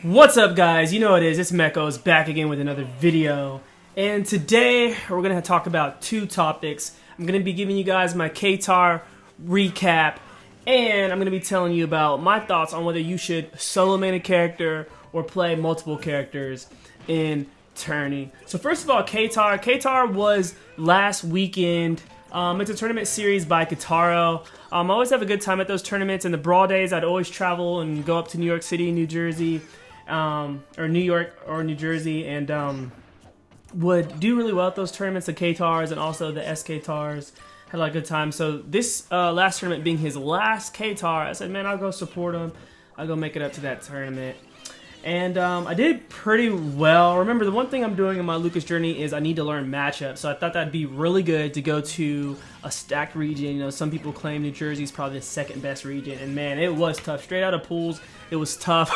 What's up, guys? You know what it is. It's Mecho's back again with another video. And today we're going to talk about two topics. I'm going to be giving you guys my Ktar recap, and I'm going to be telling you about my thoughts on whether you should solo main a character or play multiple characters in Tourney. So first of all, Ktar. Ktar was last weekend. It's a tournament series by Ktar. I always have a good time at those tournaments. In the Brawl days, I'd always travel and go up to New York City, New Jersey, or New York or New Jersey, and would do really well at those tournaments, the Ktars and also the SKTars. Had a lot of good time. So this last tournament being his last Ktar, I said, man, I'll go support him. I'll go make it up to that tournament. And I did pretty well. Remember, the one thing I'm doing in my Lucas journey is I need to learn matchups. So I thought that'd be really good to go to a stacked region. You know, some people claim New Jersey's probably the second best region. And man, it was tough. Straight out of pools, it was tough.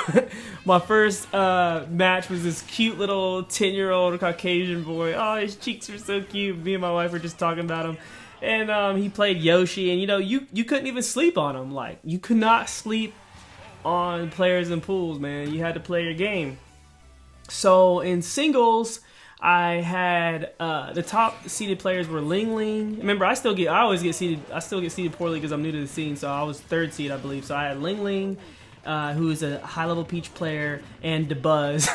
My first match was this cute little 10-year-old Caucasian boy. Oh, his cheeks are so cute. Me and my wife were just talking about him. And he played Yoshi. And, you know, you couldn't even sleep on him. Like, you could not sleep on players in pools, man. You had to play your game. So in singles, I had the top seeded players were Lvling. Remember, I still get seeded poorly because I'm new to the scene. So I was third seed, I believe. So I had Lvling, who is a high level Peach player, and DeBuzz,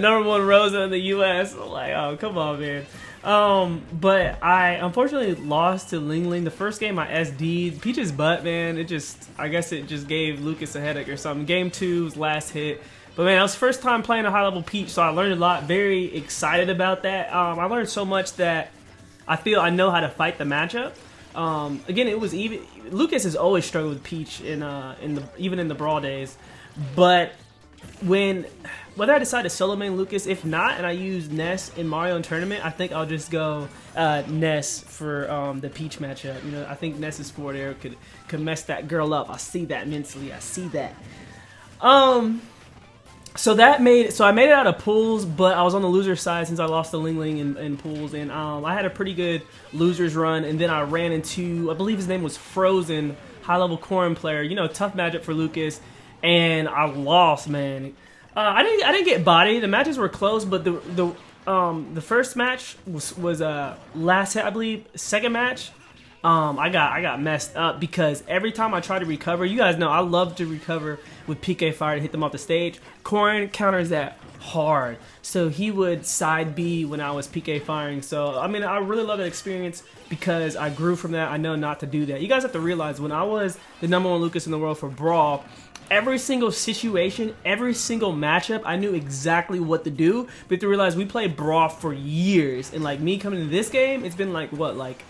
number one Rosa in the U.S. I'm like, oh, come on, man. But I unfortunately lost to Lvling. The first game I SD'd Peach's butt, man. I guess it just gave Lucas a headache or something. Game 2 was last hit. But man, that was the first time playing a high level Peach, so I learned a lot. Very excited about that. I learned so much that I feel I know how to fight the matchup. Again, it was even. Lucas has always struggled with Peach even in the Brawl days, but whether I decide to solo main Lucas, if not, and I use Ness in Mario in tournament, I think I'll just go Ness for the Peach matchup. You know, I think Ness's forward air could mess that girl up. I see that mentally. I see that. So I made it out of pools, but I was on the loser side since I lost to Lvling in pools, and I had a pretty good losers run, and then I ran into, I believe his name was Frozen, high level Corrin player. You know, tough matchup for Lucas, and I lost, man. I didn't get bodied. The matches were close, but the first match was last hit, I believe. Second match, I got messed up because every time I try to recover, you guys know I love to recover with PK fire to hit them off the stage. Corrin counters that hard, so he would side B when I was PK firing. So I mean, I really love that experience because I grew from that. I know not to do that. You guys have to realize when I was the #1 Lucas in the world for Brawl, every single situation, every single matchup, I knew exactly what to do. But you have to realize we played Brawl for years, and like me coming to this game, it's been like what, like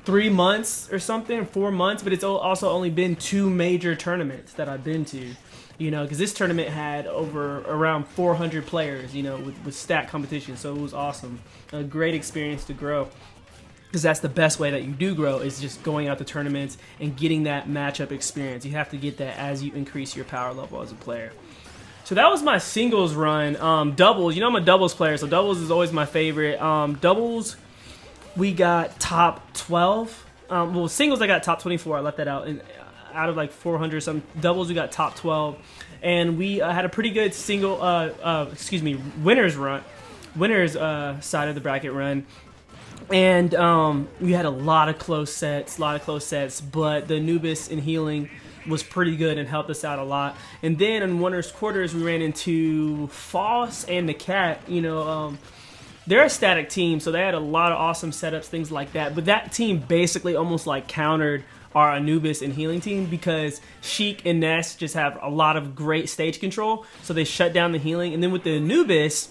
3 months or something, 4 months. But it's also only been 2 major tournaments that I've been to, you know, because this tournament had around 400 players, you know, with stat competition. So it was awesome, a great experience to grow. Because that's the best way that you do grow, is just going out to tournaments and getting that matchup experience. You have to get that as you increase your power level as a player. So that was my singles run. Doubles, you know I'm a doubles player, so doubles is always my favorite. Doubles, we got top 12. Well, singles I got top 24. I left that out. And out of like 400 some doubles, we got top 12. And we had a pretty good winners run, winners side of the bracket run. And we had a lot of close sets, but the Anubis in healing was pretty good and helped us out a lot. And then in winners quarters, we ran into Foss and the Cat. You know, they're a static team, so they had a lot of awesome setups, things like that. But that team basically almost like countered our Anubis and healing team because Sheik and Ness just have a lot of great stage control, so they shut down the healing. And then with the Anubis,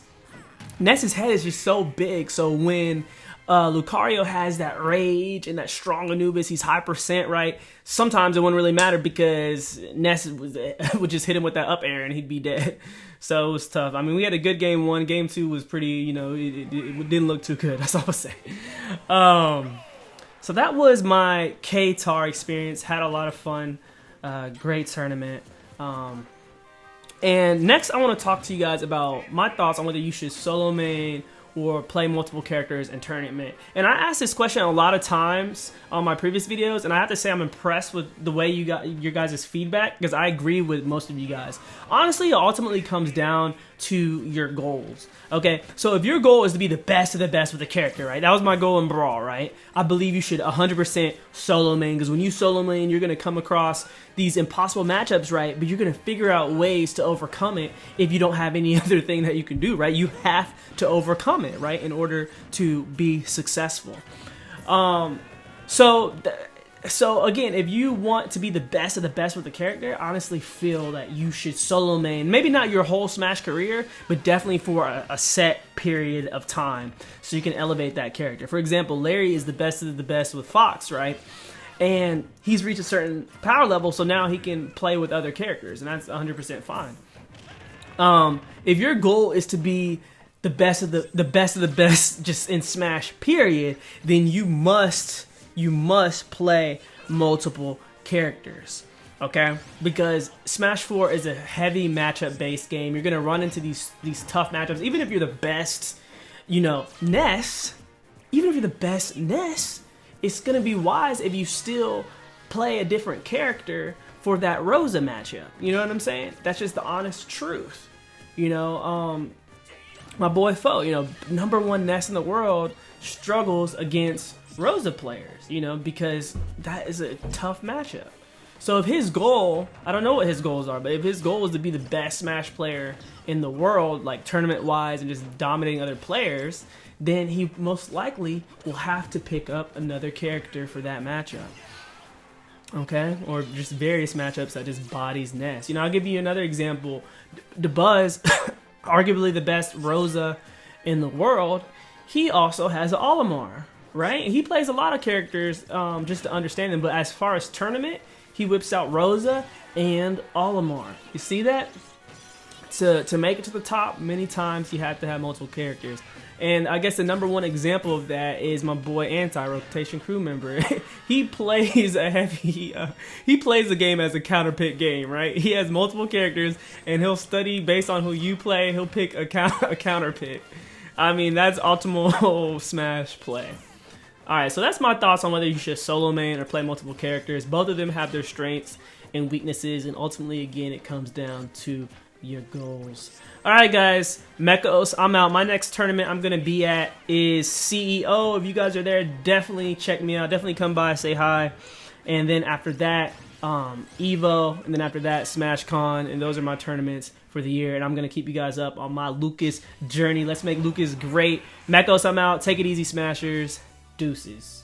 Ness's head is just so big, so when Lucario has that rage and that strong Anubis, he's high percent, right? Sometimes it wouldn't really matter because Ness would just hit him with that up air and he'd be dead. So it was tough. I mean, we had a good game 1. Game 2 was pretty, you know, it didn't look too good. That's all I'll say. So that was my Ktar experience. Had a lot of fun. Great tournament. And next I want to talk to you guys about my thoughts on whether you should solo main or play multiple characters in tournament? And I asked this question a lot of times on my previous videos, and I have to say I'm impressed with the way you got your guys' feedback, because I agree with most of you guys. Honestly, it ultimately comes down to your goals. Okay, so if your goal is to be the best of the best with a character, right? That was my goal in Brawl, right? I believe you should 100% solo main, because when you solo main, you're going to come across these impossible matchups, right? But you're going to figure out ways to overcome it if you don't have any other thing that you can do, right? You have to overcome it, right, in order to be successful. So again, if you want to be the best of the best with the character, I honestly feel that you should solo main, maybe not your whole Smash career, but definitely for a set period of time, so you can elevate that character. For example, Larry is the best of the best with Fox, right? And he's reached a certain power level, so now he can play with other characters, and that's 100% fine. If your goal is to be the best of the best of the best just in Smash period, then you must play multiple characters, okay? Because Smash 4 is a heavy matchup based game. You're gonna run into these tough matchups. Even if you're the best, you know, Ness, it's gonna be wise if you still play a different character for that Rosa matchup. You know what I'm saying? That's just the honest truth. You know, my boy Foe, you know, #1 Ness in the world, struggles against Rosa players, you know, because that is a tough matchup. So if his goal, I don't know what his goals are, but if his goal is to be the best Smash player in the world, like tournament-wise and just dominating other players, then he most likely will have to pick up another character for that matchup. Okay? Or just various matchups that just bodies Ness. You know, I'll give you another example. The Buzz, arguably the best Rosa in the world, he also has an Olimar, right? He plays a lot of characters just to understand them, but as far as tournament, he whips out Rosa and Olimar. You see that? To make it to the top, many times you have to have multiple characters. And I guess the #1 example of that is my boy Anti, rotation crew member. He plays a heavy, he plays the game as a counter pick game, right? He has multiple characters, and he'll study based on who you play. He'll pick a counter pick. I mean, that's optimal Smash play. Alright, so that's my thoughts on whether you should solo main or play multiple characters. Both of them have their strengths and weaknesses, and ultimately, again, it comes down to your goals. Alright guys, Mechos, I'm out. My next tournament I'm going to be at is CEO. If you guys are there, definitely check me out. Definitely come by, say hi. And then after that, Evo, and then after that, SmashCon, and those are my tournaments for the year, and I'm going to keep you guys up on my Lucas journey. Let's make Lucas great. Mechos, I'm out. Take it easy, Smashers. Deuces.